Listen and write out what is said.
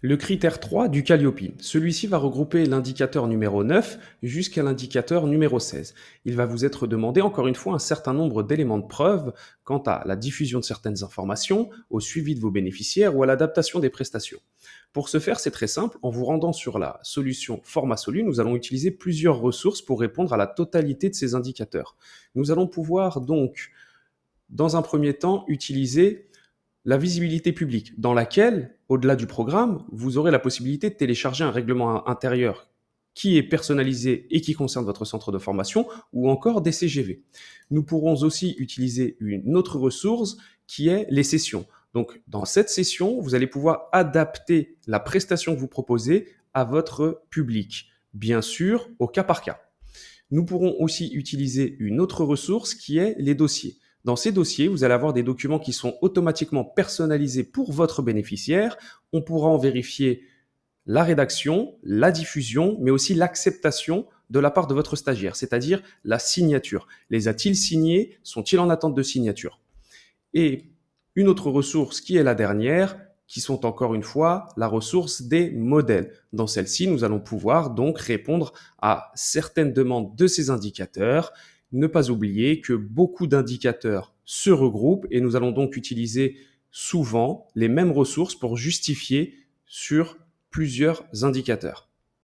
Le critère 3 du Calliope. Celui-ci va regrouper l'indicateur numéro 9 jusqu'à l'indicateur numéro 16. Il va vous être demandé encore une fois un certain nombre d'éléments de preuve quant à la diffusion de certaines informations, au suivi de vos bénéficiaires ou à l'adaptation des prestations. Pour ce faire, c'est très simple. En vous rendant sur la solution Format Solu, nous allons utiliser plusieurs ressources pour répondre à la totalité de ces indicateurs. Nous allons pouvoir donc, dans un premier temps, utiliser la visibilité publique, dans laquelle, au-delà du programme, vous aurez la possibilité de télécharger un règlement intérieur qui est personnalisé et qui concerne votre centre de formation, ou encore des CGV. Nous pourrons aussi utiliser une autre ressource qui est les sessions. Donc, dans cette session, vous allez pouvoir adapter la prestation que vous proposez à votre public, bien sûr, au cas par cas. Nous pourrons aussi utiliser une autre ressource qui est les dossiers. Dans ces dossiers, vous allez avoir des documents qui sont automatiquement personnalisés pour votre bénéficiaire. On pourra en vérifier la rédaction, la diffusion, mais aussi l'acceptation de la part de votre stagiaire, c'est-à-dire la signature. Les a-t-il signés? Sont-ils en attente de signature? Et une autre ressource qui est la dernière, qui sont encore une fois la ressource des modèles. Dans celle-ci, nous allons pouvoir donc répondre à certaines demandes de ces indicateurs. Ne pas oublier que beaucoup d'indicateurs se regroupent et nous allons donc utiliser souvent les mêmes ressources pour justifier sur plusieurs indicateurs.